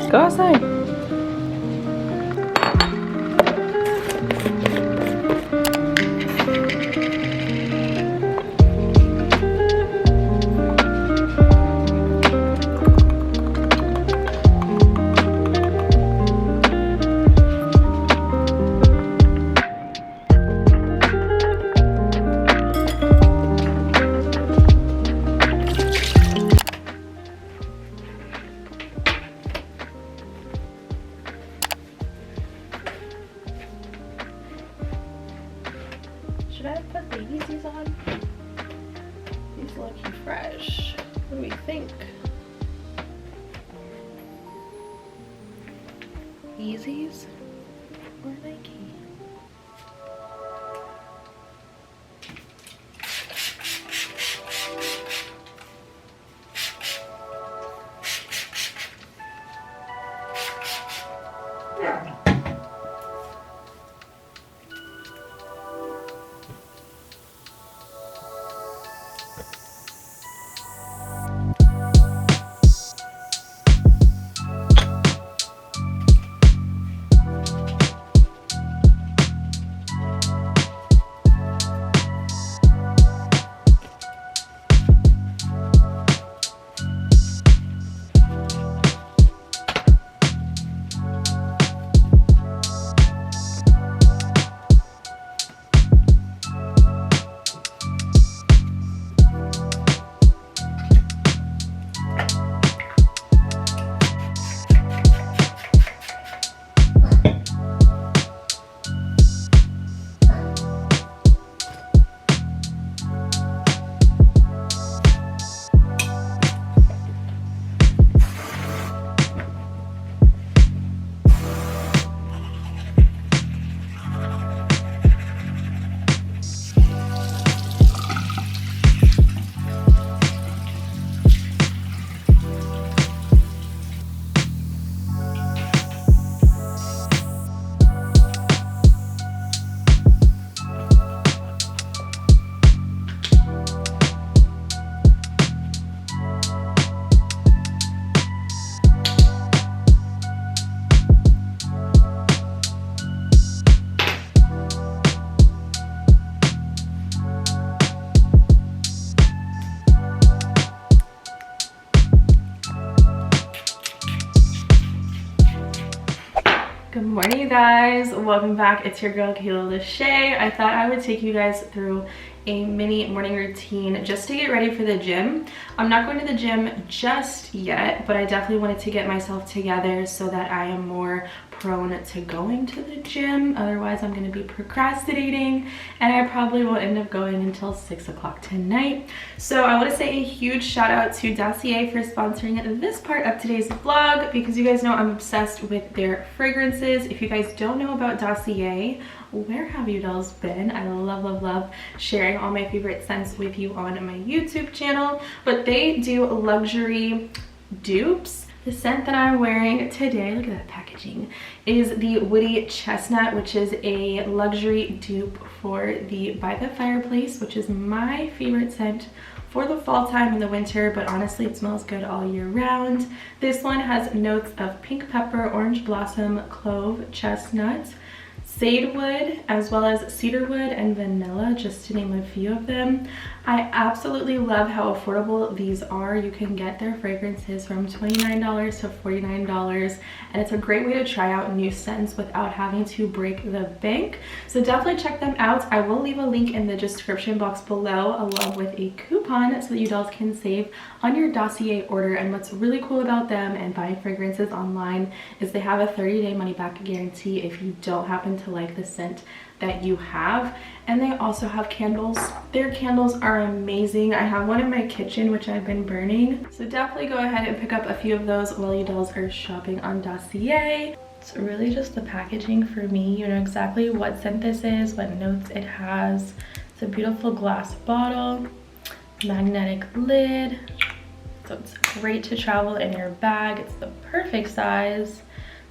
Go outside. Should I have put baby Yeezys on? These looking fresh. What do we think? Yeezys or Nike? Good morning, you guys. Welcome back. It's your girl Kayla Lachey. I thought I would take you guys through a mini morning routine just to get ready for the gym. I'm not going to the gym just yet, but I definitely wanted to get myself together so that I am more prone to going to the gym. Otherwise, I'm going to be procrastinating and I probably won't end up going until 6 o'clock tonight. So I want to say a huge shout out to Dossier for sponsoring this part of today's vlog, because you guys know I'm obsessed with their fragrances. If you guys don't know about Dossier, where have you dolls been? I love sharing all my favorite scents with you on my YouTube channel, but they do luxury dupes. The scent that I'm wearing today, look at that packaging, is the Woody Chestnut, which is a luxury dupe for the By the Fireplace, which is my favorite scent for the fall time and the winter, but honestly it smells good all year round. This one has notes of pink pepper, orange blossom, clove, chestnut, sadewood, as well as cedarwood and vanilla, just to name a few of them. I absolutely love how affordable these are. You can get their fragrances from $29 to $49, and it's a great way to try out new scents without having to break the bank. So definitely check them out. I will leave a link in the description box below along with a coupon so that you dolls can save on your Dossier order. And what's really cool about them and buying fragrances online is they have a 30-day money-back guarantee if you don't happen to like the scent that you have. And they also have candles. Their candles are amazing. I have one in my kitchen which I've been burning, so definitely go ahead and pick up a few of those while you dolls are shopping on Dossier. It's really just the packaging for me. You know exactly what scent this is, what notes it has. It's a beautiful glass bottle, magnetic lid, so it's great to travel in your bag. It's the perfect size,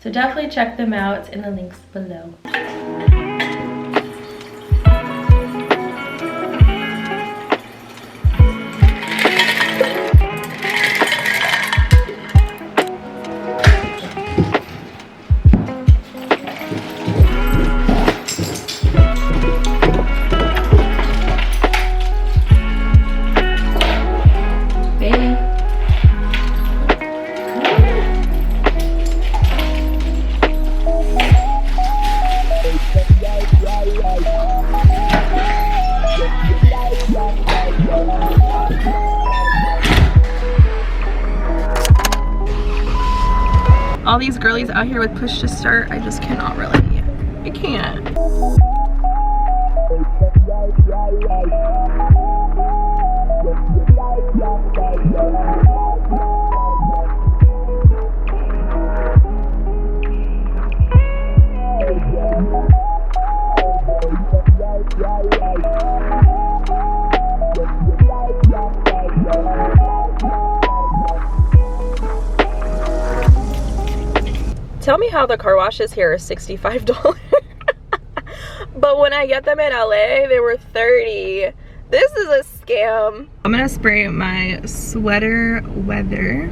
so definitely check them out in the links below. All these girlies out here with push to start, I just cannot relate. I can't. Tell me how the car washes here are $65. But when I get them in LA, they were $30. This is a scam. I'm gonna spray my sweater weather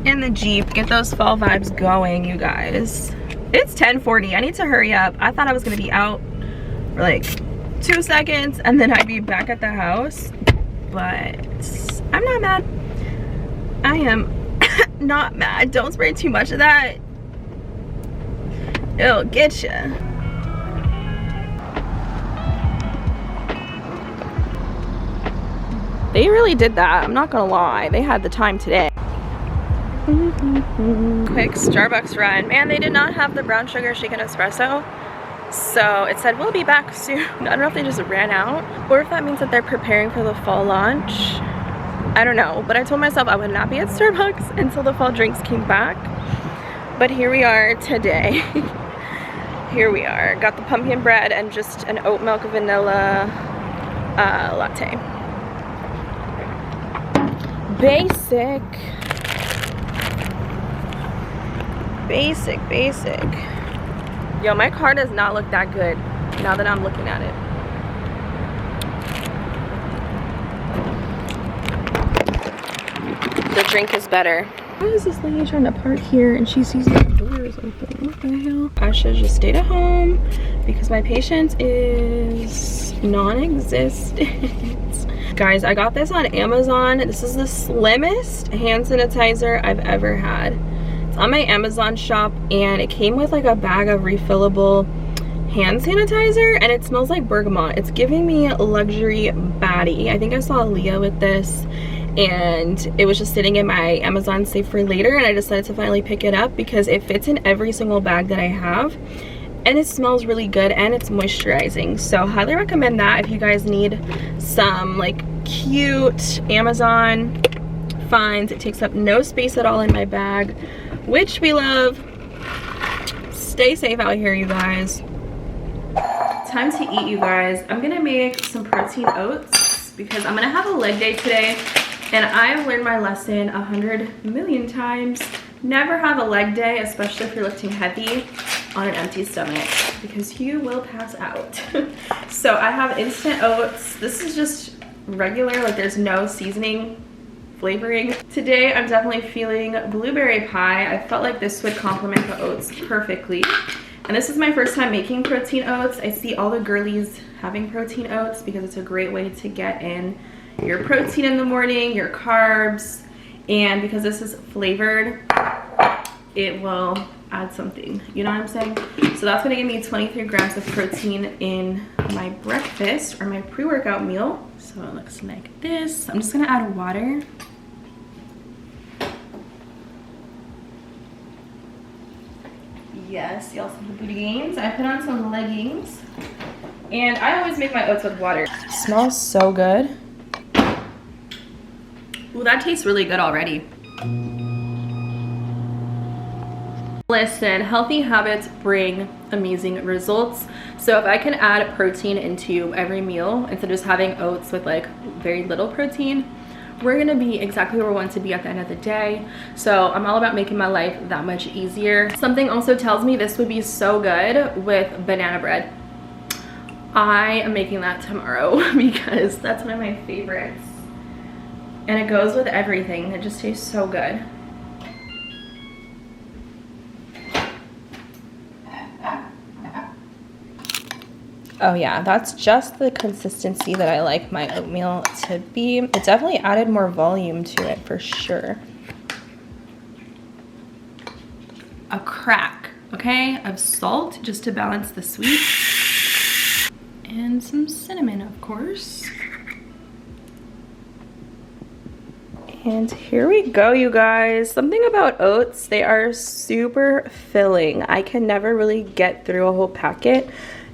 in the Jeep. Get those fall vibes going, you guys. It's 10:40. I need to hurry up. I thought I was gonna be out for like 2 seconds and then I'd be back at the house. But I'm not mad. I am not mad. Don't spray too much of that. It'll get you. They really did that. I'm not gonna lie. They had the time today. Quick Starbucks run. Man, they did not have the brown sugar shaken espresso. So it said we'll be back soon. I don't know if they just ran out or if that means that they're preparing for the fall launch. I don't know, but I told myself I would not be at Starbucks until the fall drinks came back. But here we are today. Here we are. Got the pumpkin bread and just an oat milk vanilla latte. Basic. Yo, my car does not look that good now that I'm looking at it. The drink is better. Why is this lady trying to park here and she sees the doors open? What the hell? I should just stayed at home because my patience is non-existent. Guys, I got this on Amazon. This is the slimmest hand sanitizer I've ever had. It's on my Amazon shop and it came with like a bag of refillable hand sanitizer and it smells like bergamot. It's giving me luxury baddie. I think I saw Leah with this and it was just sitting in my Amazon save for later and I decided to finally pick it up because it fits in every single bag that I have and it smells really good and it's moisturizing. So highly recommend that if you guys need some like cute Amazon finds. It takes up no space at all in my bag, which we love. Stay safe out here, you guys. Time to eat, you guys. I'm gonna make some protein oats because I'm gonna have a leg day today. And I've learned my lesson 100 million times. Never have a leg day, especially if you're lifting heavy on an empty stomach because you will pass out. So I have instant oats. This is just regular, like there's no seasoning, flavoring. Today I'm definitely feeling blueberry pie. I felt like this would complement the oats perfectly. And this is my first time making protein oats. I see all the girlies having protein oats because it's a great way to get in your protein in the morning, your carbs, and because this is flavored, it will add something, you know what I'm saying? So that's gonna give me 23 grams of protein in my breakfast or my pre-workout meal. So it looks like this. I'm just gonna add water. Yes, y'all see the booty gains. I put on some leggings and I always make my oats with water. It smells so good. Ooh, that tastes really good already. Listen, healthy habits bring amazing results. So if I can add protein into every meal instead of just having oats with like very little protein, we're gonna be exactly where we want to be at the end of the day. So I'm all about making my life that much easier. Something also tells me this would be so good with banana bread. I am making that tomorrow because that's one of my favorites. And it goes with everything. It just tastes so good. Oh yeah, that's just the consistency that I like my oatmeal to be. It definitely added more volume to it for sure. A crack, okay, of salt just to balance the sweet. And some cinnamon, of course. And here we go, you guys. Something about oats, they are super filling. I can never really get through a whole packet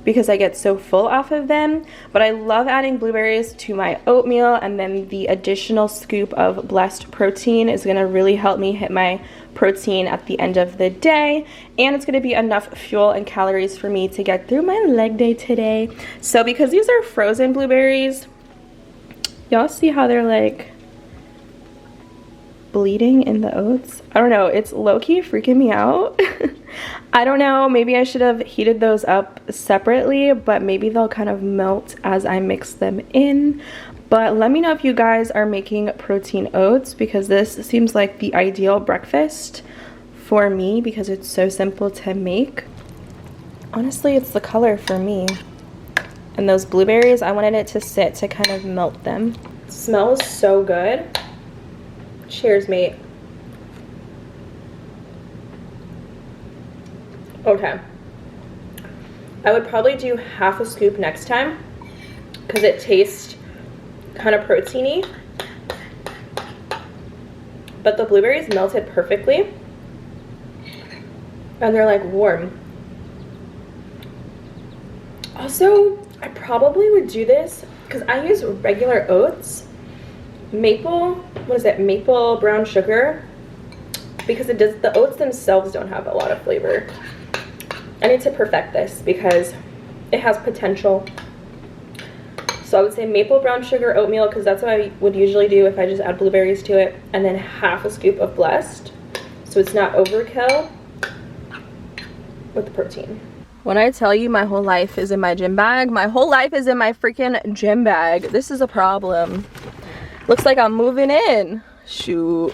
because I get so full off of them. But I love adding blueberries to my oatmeal, and then the additional scoop of blessed protein is gonna really help me hit my protein at the end of the day, and it's gonna be enough fuel and calories for me to get through my leg day today. So because these are frozen blueberries, y'all see how they're like bleeding in the oats? I don't know, it's low-key freaking me out. I don't know, maybe I should have heated those up separately, but maybe they'll kind of melt as I mix them in. But let me know if you guys are making protein oats, because this seems like the ideal breakfast for me because it's so simple to make. Honestly, it's the color for me. And those blueberries, I wanted it to sit to kind of melt them. It smells so good. Cheers, mate. Okay. I would probably do half a scoop next time because it tastes kind of proteiny. But the blueberries melted perfectly. And they're like warm. Also, I probably would do this because I use regular oats. Maple brown sugar, because the oats themselves don't have a lot of flavor. I need to perfect this because it has potential. So I would say maple brown sugar oatmeal, because that's what I would usually do if I just add blueberries to it, and then half a scoop of blessed, so it's not overkill with the protein. When I tell you my whole life is in my gym bag, my whole life is in my freaking gym bag. This is a problem. Looks like I'm moving in. Shoot.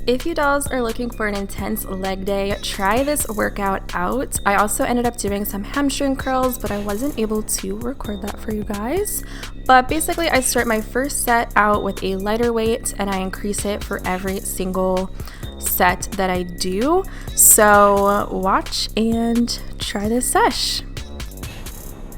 If you dolls are looking for an intense leg day, try this workout out. I also ended up doing some hamstring curls, but I wasn't able to record that for you guys. But basically, I start my first set out with a lighter weight, and I increase it for every single set that I do. So watch and try this sesh.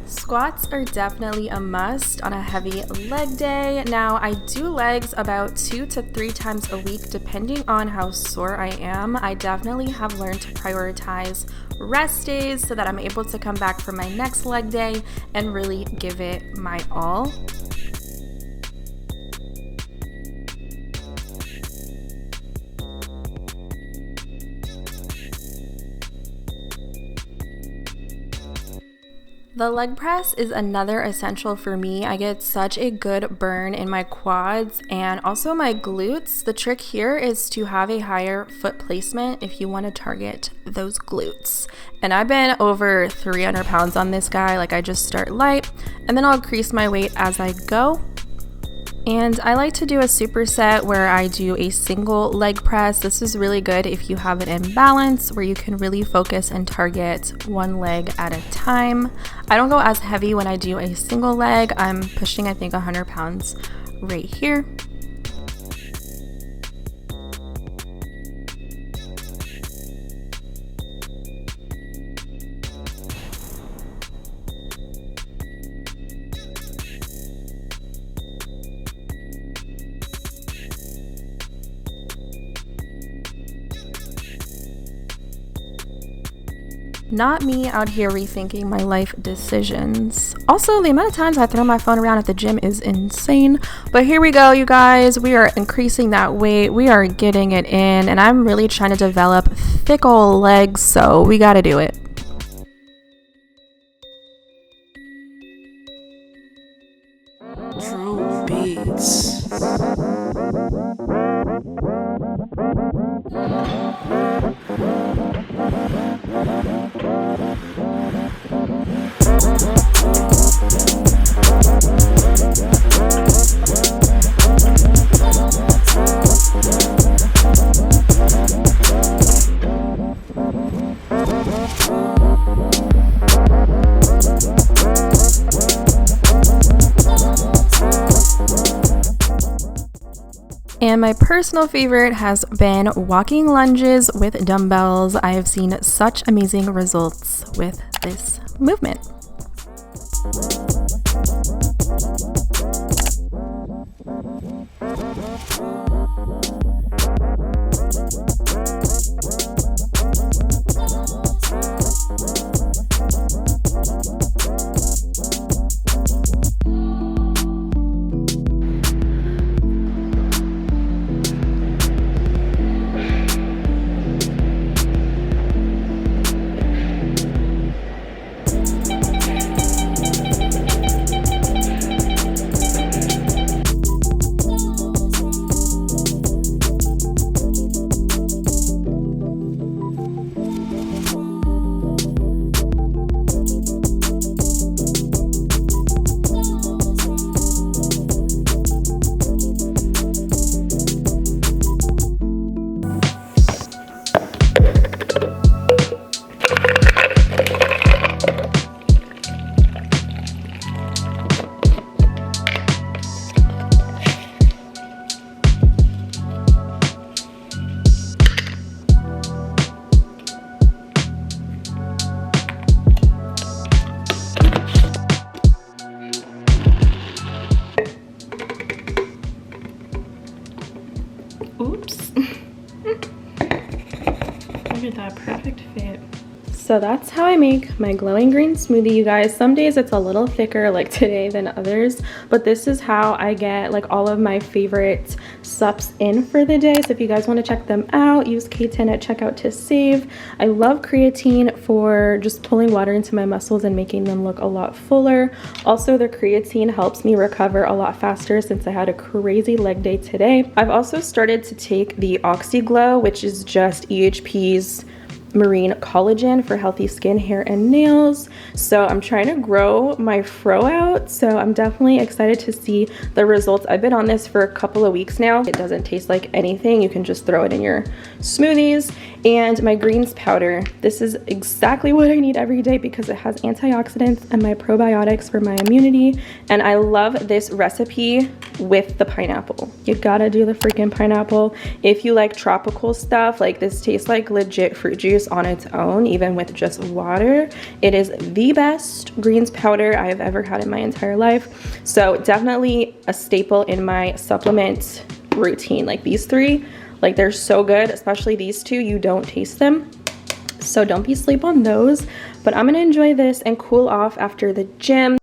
Squats are definitely a must on a heavy leg day. Now, I do legs about 2 to 3 times a week depending on how sore I am. I definitely have learned to prioritize rest days so that I'm able to come back for my next leg day and really give it my all. The leg press is another essential for me. I get such a good burn in my quads and also my glutes. The trick here is to have a higher foot placement if you want to target those glutes. And I've been over 300 pounds on this guy. Like, I just start light and then I'll increase my weight as I go. And I like to do a superset where I do a single leg press. This is really good if you have an imbalance where you can really focus and target one leg at a time. I don't go as heavy when I do a single leg. I'm pushing, I think, 100 pounds right here. Not me out here rethinking my life decisions. Also, the amount of times I throw my phone around at the gym is insane. But here we go, you guys. We are increasing that weight. We are getting it in. And I'm really trying to develop thick old legs, so we gotta do it. True beats. And my personal favorite has been walking lunges with dumbbells. I have seen such amazing results with this movement. Oops. Look at that perfect fit. So that's how I make my glowing green smoothie, you guys. Some days it's a little thicker like today than others, but this is how I get like all of my favorite sups in for the day. So if you guys want to check them out, use K10 at checkout to save. I love creatine for just pulling water into my muscles and making them look a lot fuller. Also, the creatine helps me recover a lot faster since I had a crazy leg day today. I've also started to take the Oxyglow, which is just EHP's marine collagen for healthy skin, hair, and nails. So I'm trying to grow my fro out, so I'm definitely excited to see the results. I've been on this for a couple of weeks now. It doesn't taste like anything. You can just throw it in your smoothies. And my greens powder, this is exactly what I need every day because it has antioxidants and my probiotics for my immunity. And I love this recipe with the pineapple. You gotta do the freaking pineapple. If you like tropical stuff, like this tastes like legit fruit juice on its own, even with just water. It is the best greens powder I have ever had in my entire life. So definitely a staple in my supplement routine. Like these three, like they're so good, especially these two. You don't taste them, so don't be asleep on those. But I'm gonna enjoy this and cool off after the gym.